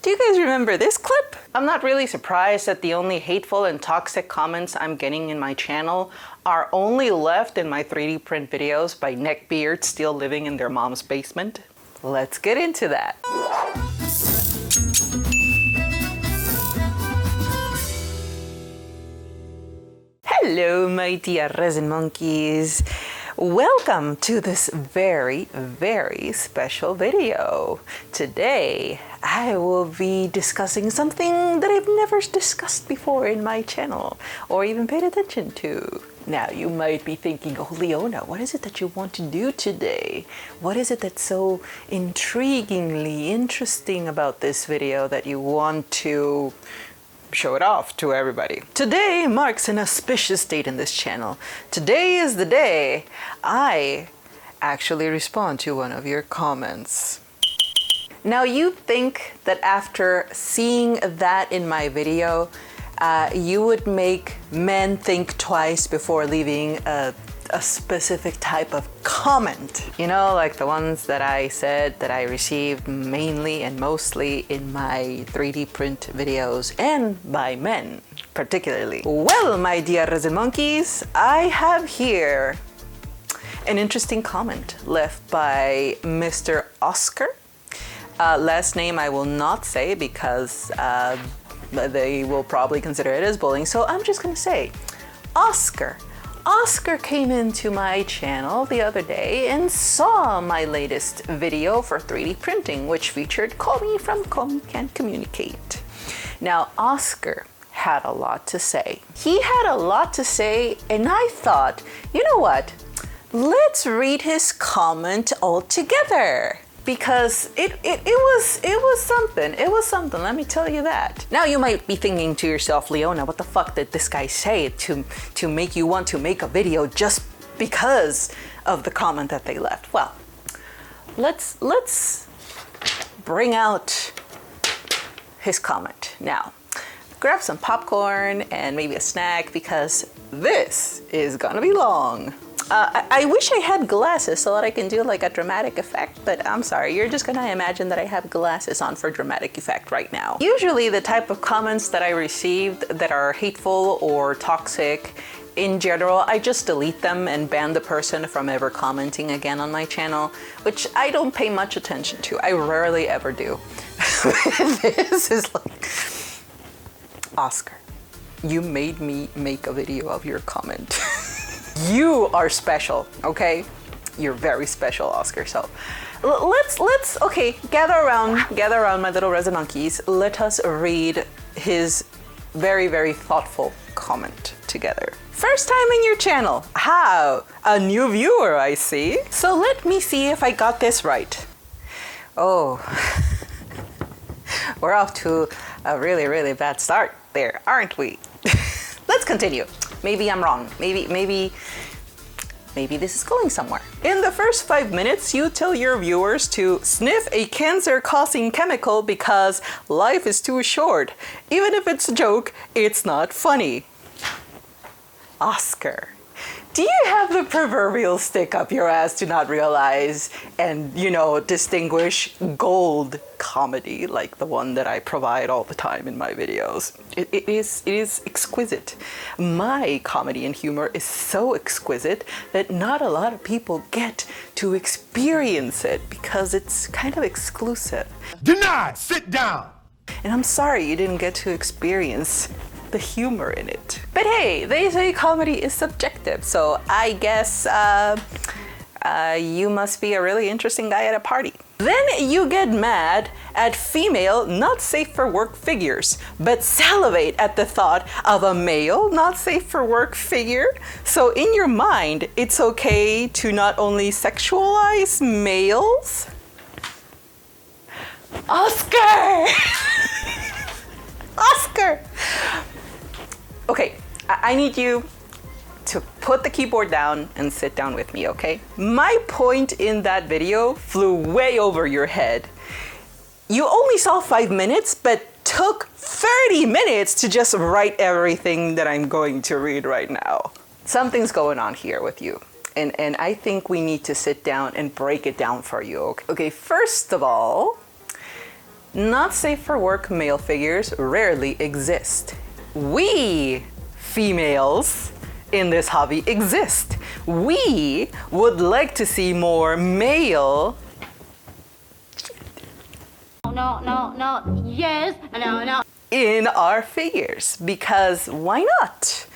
Do you guys remember this clip? I'm not really surprised that the only hateful and toxic comments I'm getting in my channel are only left in my 3D print videos by neckbeards still living in their mom's basement. Let's get into that. Hello, my dear resin monkeys. Welcome to this very, very special video. Today, I will be discussing something that I've never discussed before in my channel or even paid attention to. Now, you might be thinking, oh, Leona, what is it that you want to do today? What is it that's so intriguingly interesting about this video that you want to show it off to everybody? Today marks an auspicious date in this channel. Today is the day I actually respond to one of your comments. Now, you think that after seeing that in my video, you would make men think twice before leaving a specific type of comment. You know, like the ones that I said that I received mainly and mostly in my 3D print videos and by men particularly. Well, my dear resin monkeys, I have here an interesting comment left by Mr. Oscar. Last name I will not say because they will probably consider it as bullying, so I'm just gonna say Oscar. Oscar came into my channel the other day and saw my latest video for 3D printing, which featured Call Me from Come Can Communicate. Now, Oscar had a lot to say. He had a lot to say, and I thought, you know what? Let's read his comment all together. Because it was something. It was something, let me tell you that. Now you might be thinking to yourself, Leona, what the fuck did this guy say to make you want to make a video just because of the comment that they left? Well, let's bring out his comment. Now, grab some popcorn and maybe a snack because this is gonna be long. I wish I had glasses so that I can do like a dramatic effect, but I'm sorry, you're just gonna imagine that I have glasses on for dramatic effect right now. Usually the type of comments that I received that are hateful or toxic in general, I just delete them and ban the person from ever commenting again on my channel, which I don't pay much attention to. I rarely ever do. This is like, Oscar, you made me make a video of your comment. You are special, okay? You're very special, Oscar. So let's okay, gather around my little resin monkeys. Let us read his very, very thoughtful comment together. First time in your channel. How? A new viewer, I see. So let me see if I got this right. Oh, we're off to a really, really bad start there, aren't we? Let's continue. Maybe I'm wrong. Maybe this is going somewhere. In the first 5 minutes, you tell your viewers to sniff a cancer-causing chemical because life is too short. Even if it's a joke, it's not funny. Oscar, do you have the proverbial stick up your ass to not realize and, you know, distinguish gold comedy like the one that I provide all the time in my videos? It is exquisite. My comedy and humor is so exquisite that not a lot of people get to experience it because it's kind of exclusive. Denied! Sit down! And I'm sorry you didn't get to experience the humor in it. But hey, they say comedy is subjective, so I guess you must be a really interesting guy at a party. Then you get mad at female not safe for work figures, but salivate at the thought of a male not safe for work figure. So in your mind, it's okay to not only sexualize males? Oscar! Oscar! Okay, I need you to put the keyboard down and sit down with me, okay? My point in that video flew way over your head. You only saw 5 minutes, but took 30 minutes to just write everything that I'm going to read right now. Something's going on here with you. And I think we need to sit down and break it down for you, okay? Okay, first of all, Not safe for work male figures rarely exist. We females in this hobby exist. We would like to see more male yes, no. in our figures, because why not?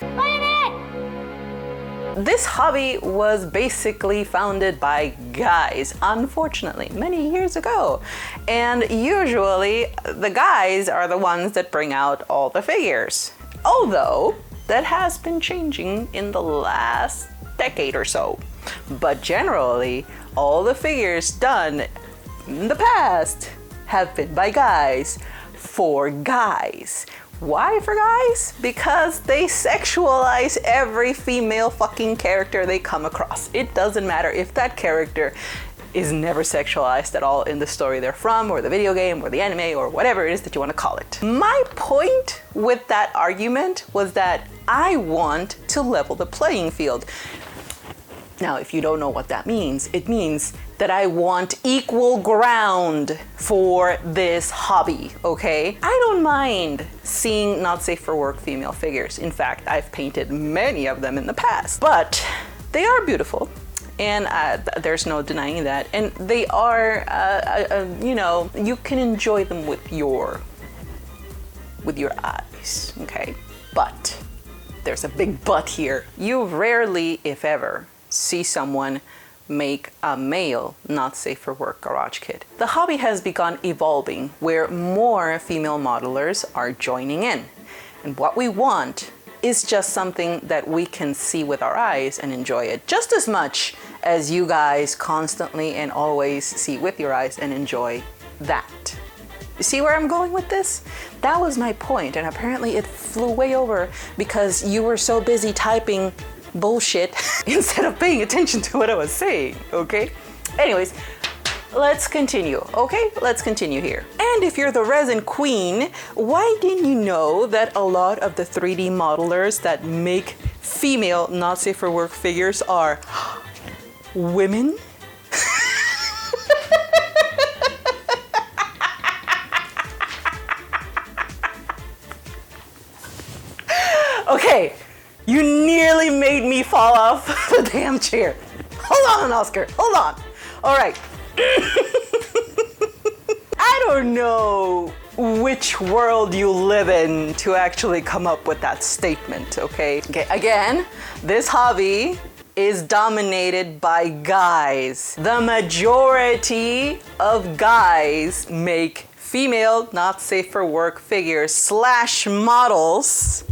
This hobby was basically founded by guys, unfortunately, many years ago. And usually the guys are the ones that bring out all the figures. Although that has been changing in the last decade or so. But generally, all the figures done in the past have been by guys, for guys. Why for guys? Because they sexualize every female fucking character they come across. It doesn't matter if that character is never sexualized at all in the story they're from, or the video game, or the anime, or whatever it is that you want to call it. My point with that argument was that I want to level the playing field. Now, if you don't know what that means, it means that I want equal ground for this hobby, okay? I don't mind seeing not safe for work female figures. In fact, I've painted many of them in the past, but they are beautiful. And there's no denying that. And they are, you know, you can enjoy them with your eyes, okay? But there's a big but here. You rarely, if ever, see someone make a male not safe for work garage kit. The hobby has begun evolving where more female modelers are joining in. And what we want is just something that we can see with our eyes and enjoy it just as much as you guys constantly and always see with your eyes and enjoy that. You see where I'm going with this? That was my point, and apparently it flew way over because you were so busy typing bullshit instead of paying attention to what I was saying, okay? Anyways, let's continue, okay? Let's continue here. And if you're the resin queen, why didn't you know that a lot of the 3D modelers that make female not safe for work figures are women? Okay, you nearly made me fall off the damn chair. Hold on, Oscar, hold on. All right. I don't know which world you live in to actually come up with that statement, okay? Okay, again, this hobby is dominated by guys. The majority of guys make female not safe for work figures / models.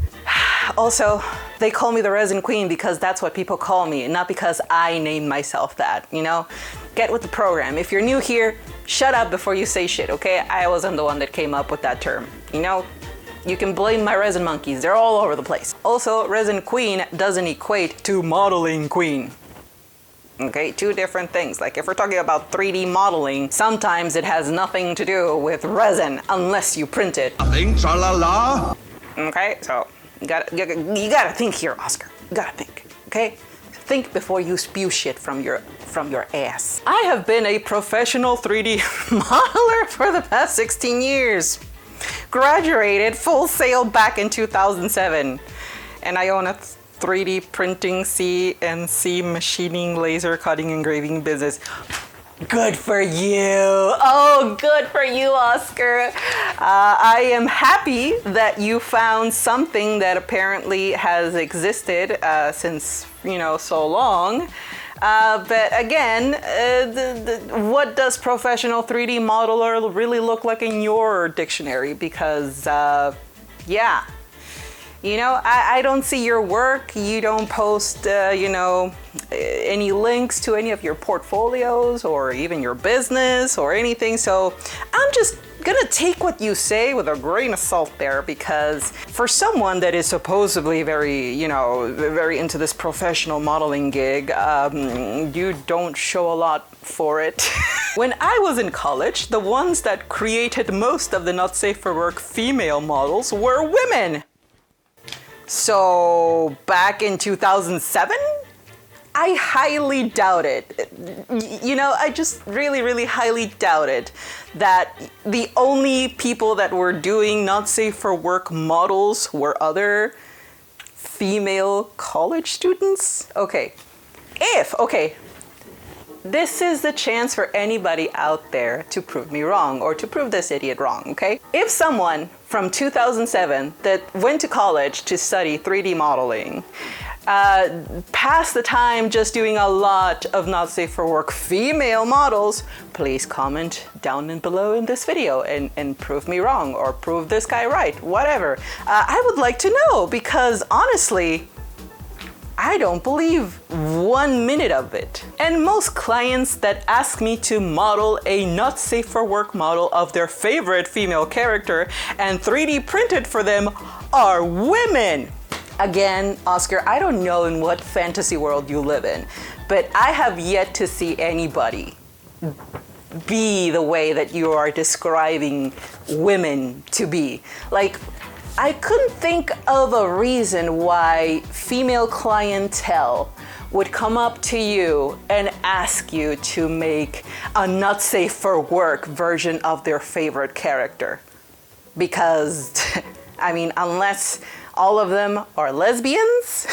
Also, they call me the resin queen because that's what people call me, not because I named myself that, you know? Get with the program. If you're new here, shut up before you say shit, okay? I wasn't the one that came up with that term, you know? You can blame my resin monkeys, they're all over the place. Also, resin queen doesn't equate to modeling queen. Okay, two different things. Like if we're talking about 3D modeling, sometimes it has nothing to do with resin unless you print it. Nothing, tra-la-la. Okay, so you gotta think here, Oscar. You gotta think, okay? Think before you spew shit from your ass. I have been a professional 3D modeler for the past 16 years. Graduated full sail back in 2007. And I own a 3D printing, CNC machining, laser cutting, engraving business. Good for you. Oh, good for you, Oscar. I am happy that you found something that apparently has existed since, you know, so long. But again, what does professional 3D modeler really look like in your dictionary? Because, yeah. You know, I don't see your work. You don't post, you know, any links to any of your portfolios or even your business or anything. So I'm just gonna take what you say with a grain of salt there, because for someone that is supposedly very, you know, very into this professional modeling gig, you don't show a lot for it. When I was in college, the ones that created most of the not safe for work female models were women. So back in 2007, I highly doubt it. You know, I just really, really highly doubt it that the only people that were doing not safe for work models were other female college students. Okay, this is the chance for anybody out there to prove me wrong or to prove this idiot wrong, okay? If someone from 2007 that went to college to study 3D modeling passed the time just doing a lot of not safe for work female models, please comment down and below in this video and prove me wrong or prove this guy right, whatever. I would like to know, because honestly, I don't believe 1 minute of it. And most clients that ask me to model a not safe for work model of their favorite female character and 3D print it for them are women. Again, Oscar, I don't know in what fantasy world you live in, but I have yet to see anybody be the way that you are describing women to be. Like, I couldn't think of a reason why female clientele would come up to you and ask you to make a not safe for work version of their favorite character. Because, I mean, unless all of them are lesbians,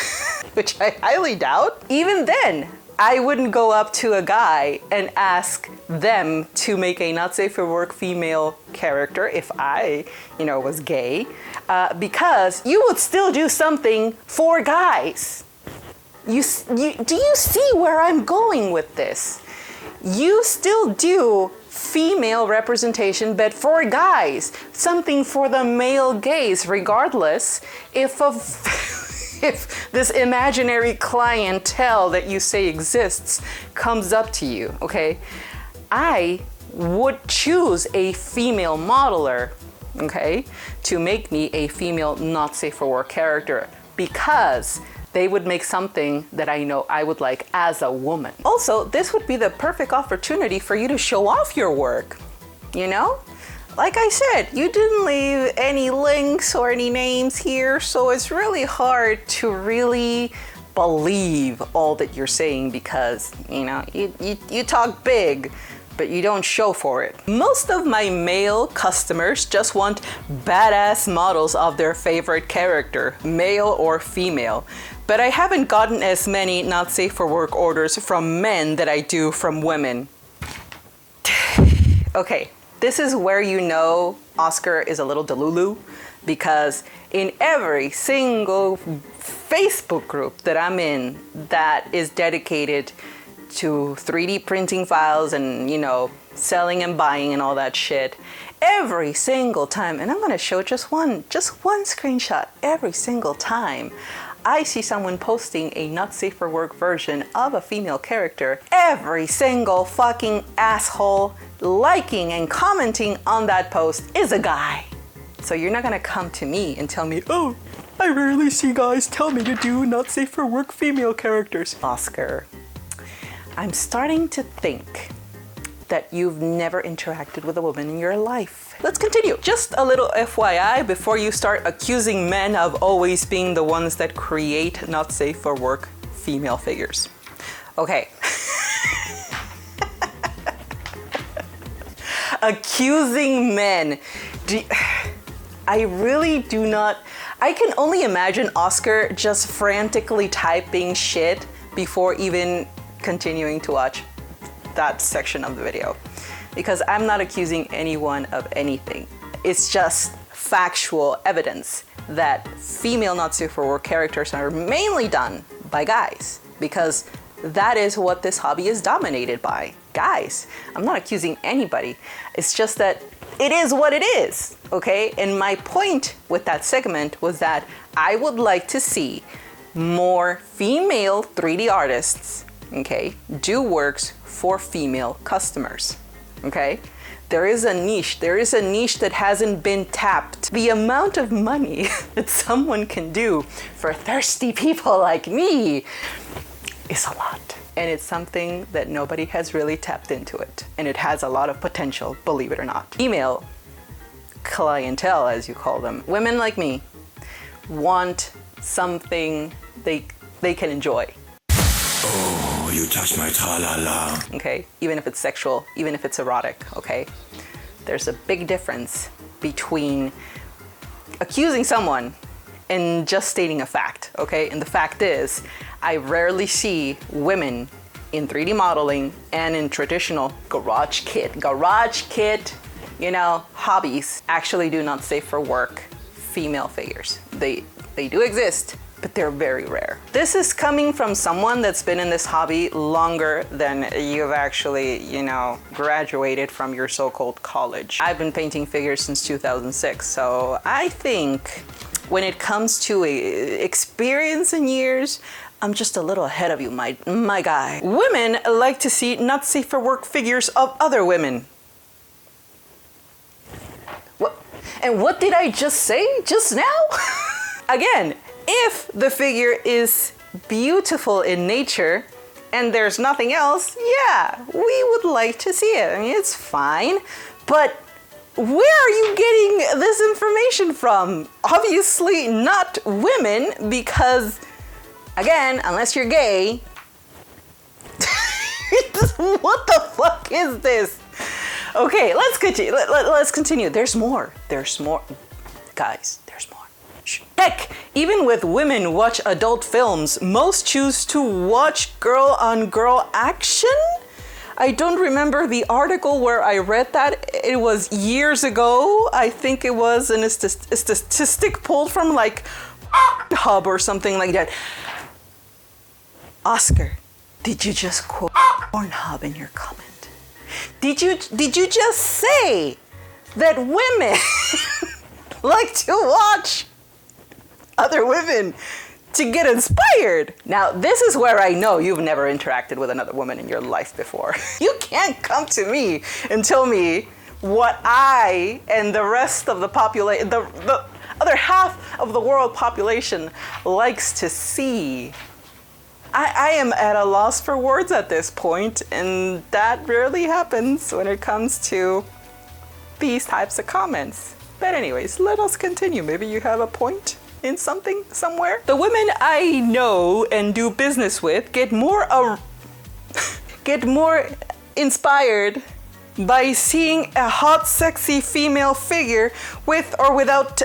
which I highly doubt, even then, I wouldn't go up to a guy and ask them to make a not safe for work female character if I, was gay, because you would still do something for guys. Do you see where I'm going with this? You still do female representation, but for guys, something for the male gaze, regardless if this imaginary clientele that you say exists comes up to you, okay? I would choose a female modeler, okay, to make me a female not safe for work character, because they would make something that I know I would like as a woman. Also, this would be the perfect opportunity for you to show off your work, Like I said, you didn't leave any links or any names here, so it's really hard to really believe all that you're saying because, you talk big, but you don't show for it. Most of my male customers just want badass models of their favorite character, male or female. But I haven't gotten as many not safe for work orders from men that I do from women. Okay, this is where Oscar is a little delulu, because in every single Facebook group that I'm in that is dedicated to 3D printing files and, selling and buying and all that shit, every single time, and I'm gonna show just one screenshot, every single time I see someone posting a not safe for work version of a female character, every single fucking asshole liking and commenting on that post is a guy. So you're not gonna come to me and tell me, oh, I rarely see guys tell me to do not safe for work female characters. Oscar, I'm starting to think that you've never interacted with a woman in your life. Let's continue. Just a little FYI before you start accusing men of always being the ones that create not safe for work female figures. Okay. Accusing men. I really do not. I can only imagine Oscar just frantically typing shit before even continuing to watch that section of the video, because I'm not accusing anyone of anything. It's just factual evidence that female not safe for work characters are mainly done by guys, because that is what this hobby is dominated by, guys. I'm not accusing anybody. It's just that it is what it is, okay? And my point with that segment was that I would like to see more female 3D artists, okay, do works for female customers, okay? There is a niche that hasn't been tapped. The amount of money that someone can do for thirsty people like me is a lot. And it's something that nobody has really tapped into it. And it has a lot of potential, believe it or not. Female clientele, as you call them, women like me, want something they can enjoy. Oh. you touch my tra-la-la. Okay, even if it's sexual, even if it's erotic, okay? There's a big difference between accusing someone and just stating a fact, okay? And the fact is, I rarely see women in 3D modeling and in traditional garage kit, you know, hobbies actually do not safe for work female figures. They do exist, but they're very rare. This is coming from someone that's been in this hobby longer than you've actually, you know, graduated from your so-called college. I've been painting figures since 2006, so I think when it comes to experience in years, I'm just a little ahead of you, my guy. Women like to see not safe for work figures of other women. What? And what did I just say just now? Again, if the figure is beautiful in nature and there's nothing else, yeah, we would like to see it. I mean, it's fine, but where are you getting this information from? Obviously not women, because again, unless you're gay, what the fuck is this? Okay, let's continue. Let's continue. There's more. There's more. Guys, there's more. Shh. Heck, even with women watch adult films, most choose to watch girl-on-girl action? I don't remember the article where I read that. It was years ago. I think it was a statistic pulled from like Hub or something like that. Oscar, did you just quote Pornhub in your comment? Did you just say that women like to watch other women to get inspired? Now, this is where I know you've never interacted with another woman in your life before. You can't come to me and tell me what I and the rest of the population, the other half of the world population likes to see. I am at a loss for words at this point, and that rarely happens when it comes to these types of comments. But anyways, let us continue. Maybe you have a point in something somewhere. The women I know and do business with get more inspired by seeing a hot, sexy female figure with or without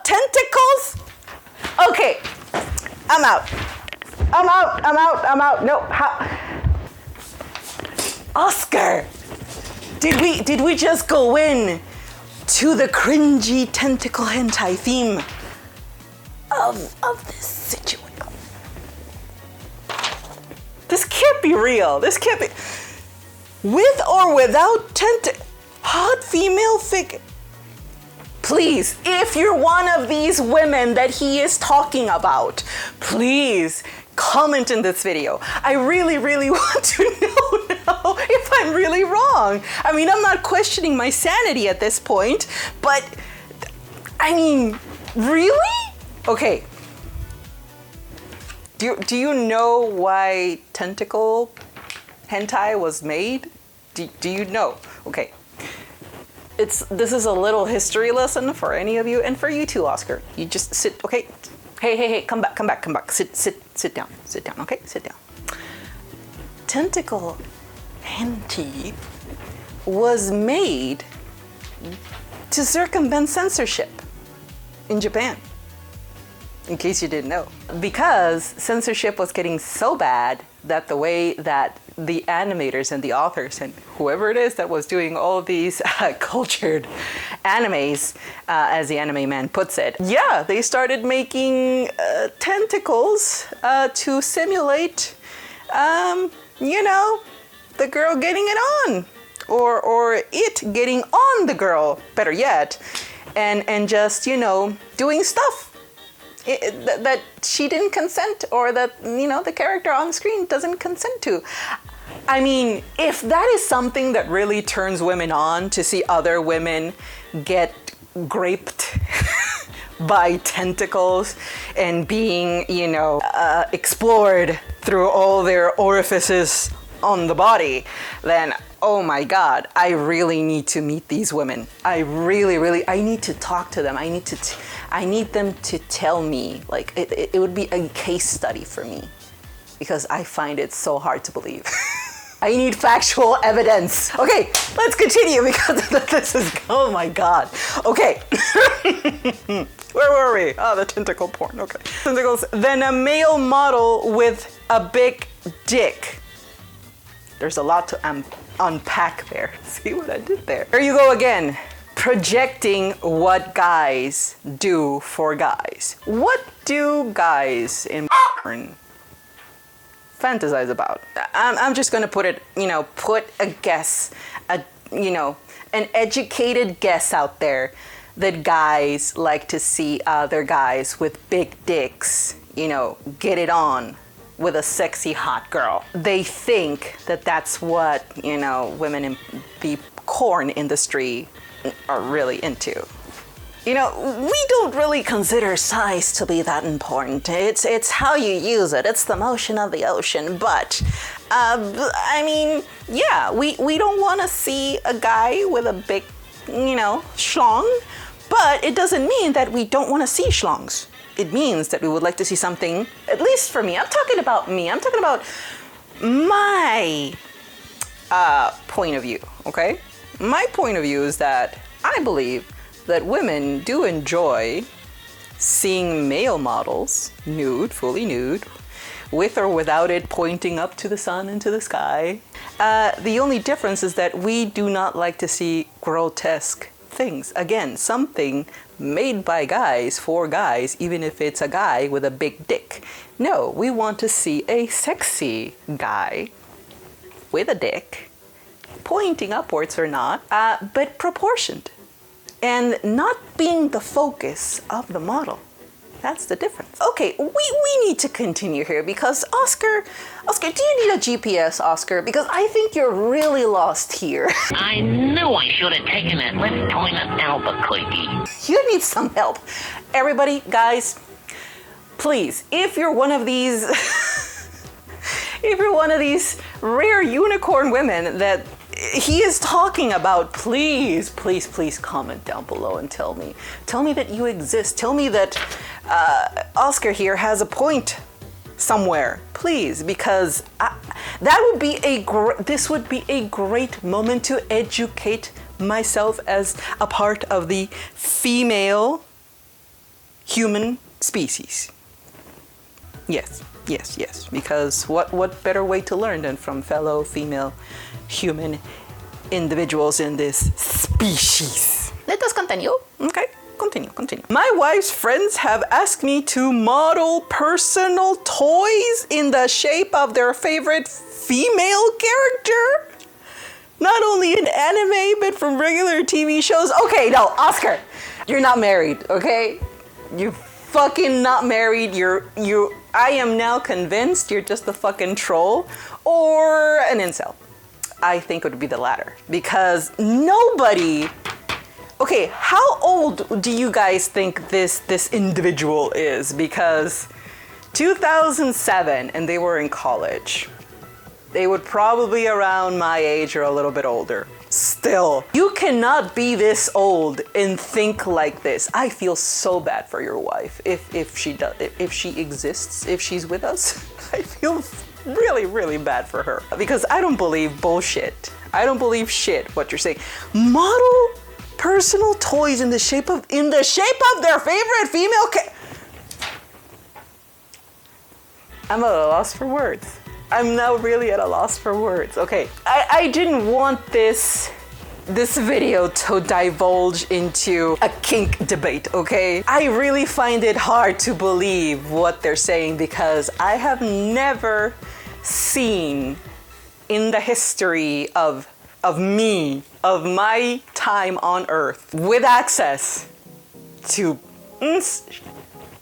tentacles. Okay, I'm out. No, Oscar, did we just go in to the cringy tentacle hentai theme of this situation? This can't be real. This can't be. With or without hot female figure. Please, if you're one of these women that he is talking about, please comment in this video. I really, really want to know now if I'm really wrong. I mean, I'm not questioning my sanity at this point, but I mean, really? Okay. Do you know why tentacle hentai was made? Do you know? Okay. This is a little history lesson for any of you, and for you too, Oscar. You just sit, okay? Hey, come back. Sit down, okay? Sit down. Tentacle hentai was made to circumvent censorship in Japan, in case you didn't know. Because censorship was getting so bad that the way that the animators and the authors and whoever it is that was doing all of these cultured animes, as the anime man puts it, yeah, they started making tentacles to simulate, you know, the girl getting it on, or it getting on the girl, better yet, and just, you know, doing stuff that she didn't consent, or that, you know, the character on the screen doesn't consent to. I mean, if that is something that really turns women on, to see other women get graped by tentacles and being, you know, explored through all their orifices on the body, then oh my God, I really need to meet these women. I need to talk to them. I need them to tell me, like, it would be a case study for me. because I find it so hard to believe. I need factual evidence. Okay, let's continue because this is, oh my God. Okay. Where were we? Oh, the tentacle porn, okay. Tentacles, then a male model with a big dick. There's a lot to unpack there. See what I did there? There you go again. Projecting what guys do for guys. What do guys in porn fantasize about? I'm just gonna put it, put a guess, an educated guess out there that guys like to see other guys with big dicks, get it on with a sexy hot girl. They think that that's what, women in the porn industry are really into. We don't really consider size to be that important. It's how you use it. It's the motion of the ocean. But, we don't want to see a guy with a big, schlong. But it doesn't mean that we don't want to see schlongs. It means that we would like to see something, at least for me. I'm talking about me. I'm talking about my point of view, okay? My point of view is that I believe that women do enjoy seeing male models nude, fully nude, with or without it pointing up to the sun and to the sky. The only difference is that we do not like to see grotesque things. Again, something made by guys for guys, even if it's a guy with a big dick. No, we want to see a sexy guy with a dick, pointing upwards or not, but proportioned. And not being the focus of the model. That's the difference. Okay, we need to continue here because Oscar, do you need a GPS, Oscar? Because I think you're really lost here. I knew I should have taken that left turn at Albuquerque. You need some help. Everybody, guys, please, if you're one of these, rare unicorn women that he is talking about, please comment down below and tell me that you exist. Tell me that Oscar here has a point somewhere, please, because this would be a great moment to educate myself as a part of the female human species. Yes, because what better way to learn than from fellow female human individuals in this species. Let us continue. Okay, continue. My wife's friends have asked me to model personal toys in the shape of their favorite female character. Not only in anime, but from regular TV shows. Okay, no, Oscar, you're not married, okay? You fucking not married. I am now convinced you're just a fucking troll or an incel. I think it would be the latter because nobody. Okay, how old do you guys think this individual is? Because 2007 and they were in college. They would probably around my age or a little bit older. Still, you cannot be this old and think like this. I feel so bad for your wife if she exists, if she's with us. I feel really bad for her because I don't believe bullshit. I don't believe shit what you're saying. Model personal toys in the shape of their favorite female I'm at a loss for words. I'm now really at a loss for words. Okay, I didn't want this video to divulge into a kink debate, okay? I really find it hard to believe what they're saying because I have never seen in the history of my time on Earth with access to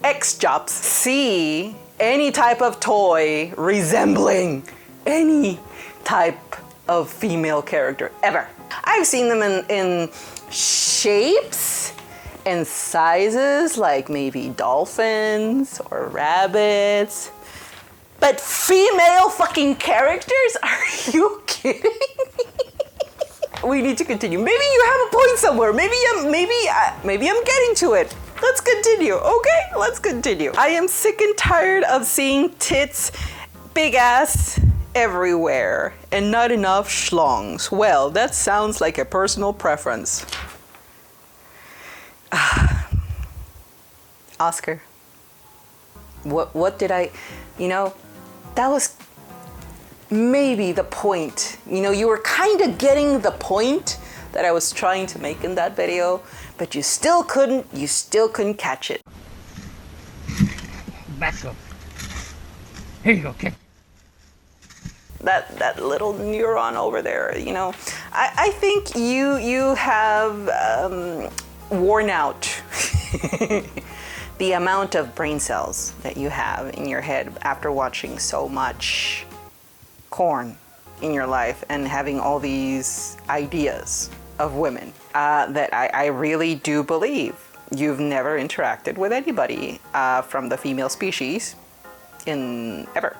X jobs, see any type of toy resembling any type of female character ever. I've seen them in shapes and sizes like maybe dolphins or rabbits, but female fucking characters? Are you kidding me? We need to continue. Maybe you have a point somewhere. Maybe I'm getting to it. Let's continue, okay? Let's continue. I am sick and tired of seeing tits, big ass everywhere and not enough schlongs. Well, that sounds like a personal preference. Oscar, what did I, that was maybe the point. You were kind of getting the point that I was trying to make in that video, but you still couldn't catch it. Back up. Here you go, kid. That little neuron over there, I think you have worn out the amount of brain cells that you have in your head after watching so much corn in your life and having all these ideas of women that I really do believe you've never interacted with anybody from the female species in ever.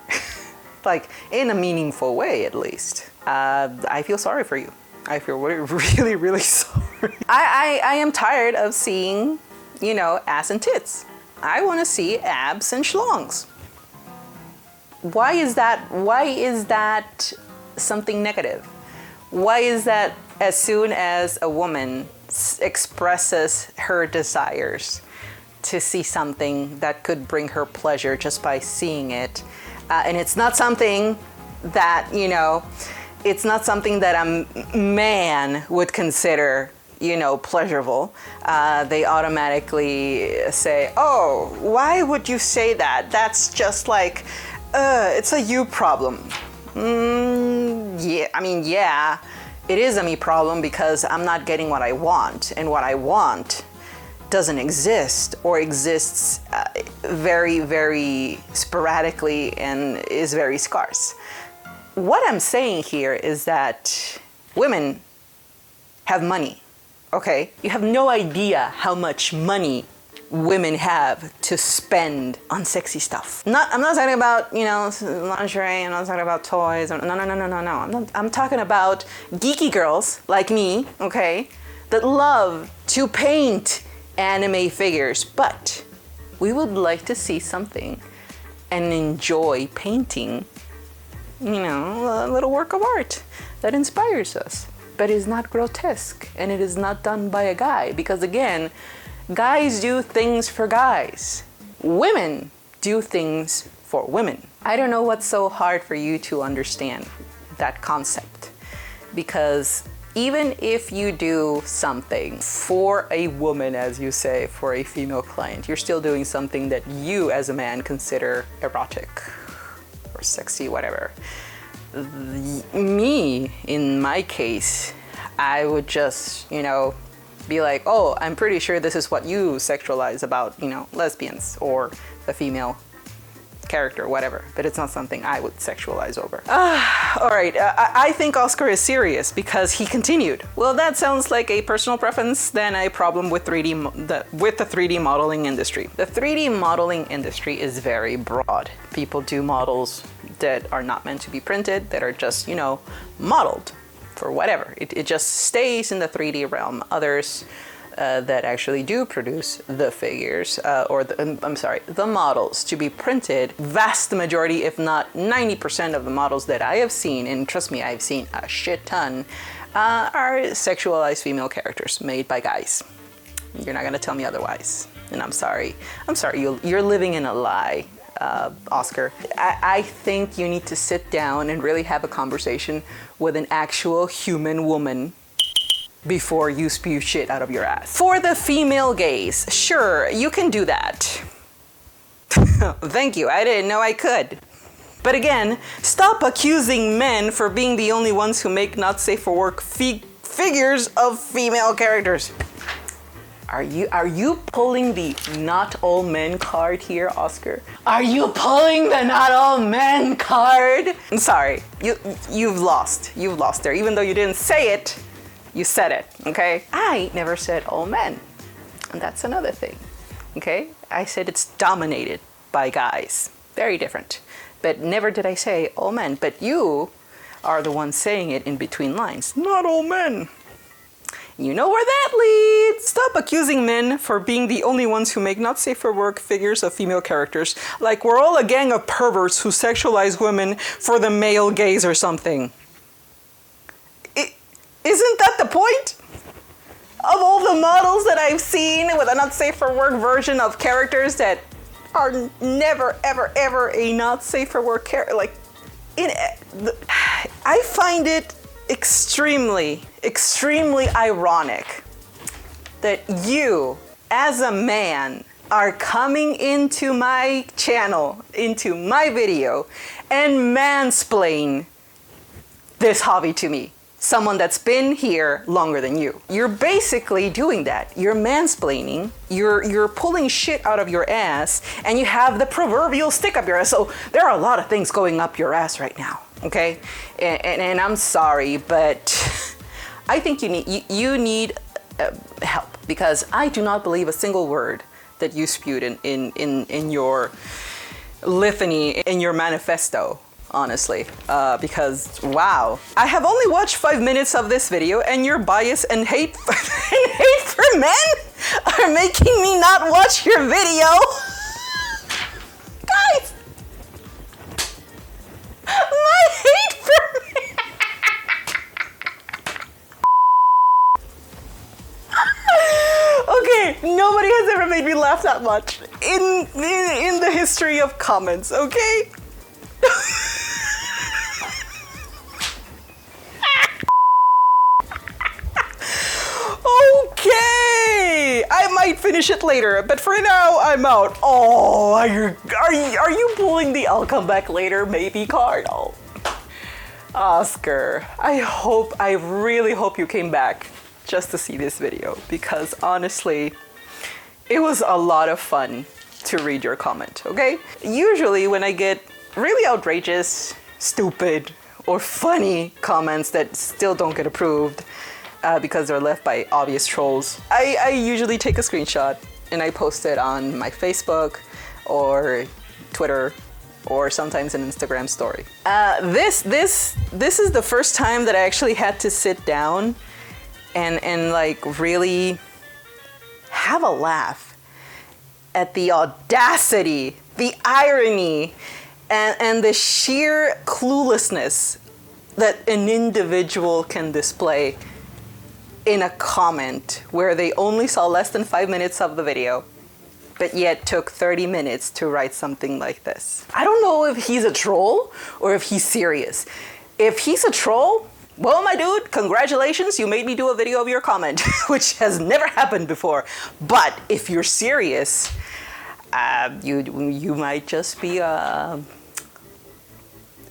Like, in a meaningful way, at least. I feel sorry for you. I feel really, really sorry. I am tired of seeing, ass and tits. I want to see abs and schlongs. Why is that something negative? Why is that as soon as a woman expresses her desires to see something that could bring her pleasure just by seeing it, and it's not something that, it's not something that a man would consider, pleasurable, they automatically say, oh, why would you say that? That's just like, it's a you problem. Yeah, it is a me problem because I'm not getting what I want, and what I want doesn't exist or exists very, very sporadically and is very scarce. What I'm saying here is that women have money, okay? You have no idea how much money women have to spend on sexy stuff. I'm not talking about, lingerie, I'm not talking about toys. No. I'm talking about geeky girls like me, okay, that love to paint anime figures, but we would like to see something and enjoy painting, a little work of art that inspires us, but is not grotesque and it is not done by a guy, because again, guys do things for guys. Women do things for women. I don't know what's so hard for you to understand that concept, because even if you do something for a woman, as you say, for a female client, you're still doing something that you as a man consider erotic or sexy, whatever. Me, in my case, I would just, be like, oh, I'm pretty sure this is what you sexualize about, lesbians or a female character, whatever, but it's not something I would sexualize over. All right, I think Oscar is serious because he continued. Well, that sounds like a personal preference than a problem with the 3D modeling industry. The 3D modeling industry is very broad. People do models that are not meant to be printed, that are just, modeled for whatever. It just stays in the 3D realm. Others that actually do produce the figures, the models to be printed, vast majority, if not 90% of the models that I have seen, and trust me, I've seen a shit ton, are sexualized female characters made by guys. You're not gonna tell me otherwise, and I'm sorry. You're living in a lie, Oscar. I think you need to sit down and really have a conversation with an actual human woman before you spew shit out of your ass. For the female gaze, sure, you can do that. Thank you, I didn't know I could. But again, stop accusing men for being the only ones who make not safe for work figures of female characters. Are you pulling the not all men card here, Oscar? Are you pulling the not all men card? I'm sorry, you've lost there. Even though you didn't say it, you said it, okay? I never said all men, and that's another thing, okay? I said it's dominated by guys. Very different. But never did I say all men. But you are the one saying it in between lines. Not all men. You know where that leads. Stop accusing men for being the only ones who make not safe for work figures of female characters, like we're all a gang of perverts who sexualize women for the male gaze or something. Isn't that the point? Of all the models that I've seen with a not safe for work version of characters that are never, ever, ever a not safe for work character, like, I find it extremely, extremely ironic that you, as a man, are coming into my channel, into my video, and mansplain this hobby to me. Someone that's been here longer than you. You're basically doing that. You're mansplaining, you're pulling shit out of your ass, and you have the proverbial stick up your ass. So there are a lot of things going up your ass right now, okay? And I'm sorry, but I think you need help, because I do not believe a single word that you spewed in your litany, in your manifesto. Honestly, because wow, I have only watched 5 minutes of this video, and your bias and hate for men are making me not watch your video. Guys, my hate for men. Okay, nobody has ever made me laugh that much in the history of comments. Okay. Okay, I might finish it later, but for now I'm out. Oh, are you pulling the "I'll come back later" maybe card? Oh, Oscar, I really hope you came back just to see this video, because honestly, it was a lot of fun to read your comment. Okay, usually when I get really outrageous, stupid, or funny comments that still don't get approved, because they're left by obvious trolls, I usually take a screenshot and I post it on my Facebook or Twitter or sometimes an Instagram story. This is the first time that I actually had to sit down and like really have a laugh at the audacity, the irony, and the sheer cluelessness that an individual can display in a comment where they only saw less than 5 minutes of the video, but yet took 30 minutes to write something like this. I don't know if he's a troll or if he's serious. If he's a troll, well, my dude, congratulations, you made me do a video of your comment, which has never happened before. But if you're serious, you might just be a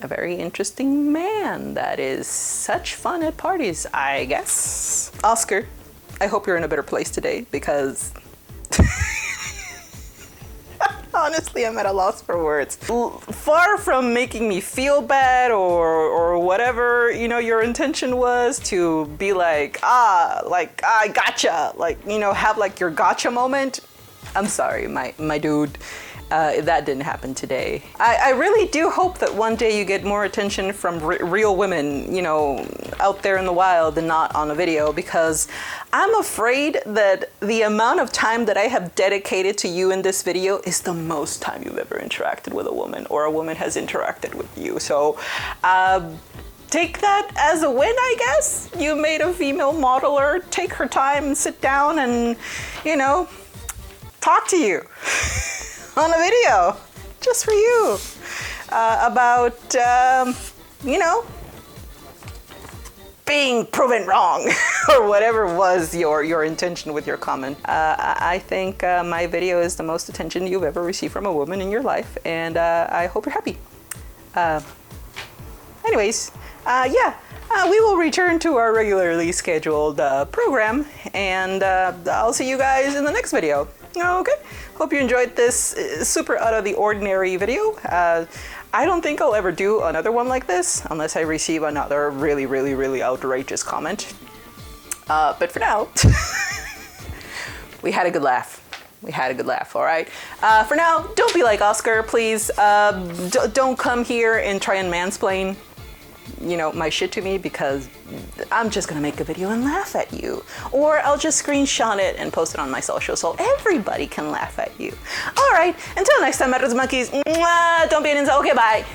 very interesting man that is such fun at parties, I guess. Oscar, I hope you're in a better place today, because honestly, I'm at a loss for words. Far from making me feel bad or whatever, you know, your intention was to be like, I gotcha, like, you know, have like your gotcha moment. I'm sorry, my dude. That didn't happen today. I really do hope that one day you get more attention from real women, you know, out there in the wild and not on a video, because I'm afraid that the amount of time that I have dedicated to you in this video is the most time you've ever interacted with a woman, or a woman has interacted with you. So take that as a win, I guess. You made a female modeler take her time and sit down and, you know, talk to you on a video just for you about, you know, being proven wrong or whatever was your intention with your comment. I think my video is the most attention you've ever received from a woman in your life, and I hope you're happy. Anyways, yeah, we will return to our regularly scheduled program, and I'll see you guys in the next video. Okay, hope you enjoyed this super out of the ordinary video. I don't think I'll ever do another one like this unless I receive another really, really, really outrageous comment. But for now, we had a good laugh. We had a good laugh, all right? For now, don't be like Oscar, please. Don't come here and try and mansplain. you know, my shit to me because I'm just gonna make a video and laugh at you. Or I'll just screenshot it and post it on my social so everybody can laugh at you. All right, until next time, my monkeys, don't be an insult. Okay, bye.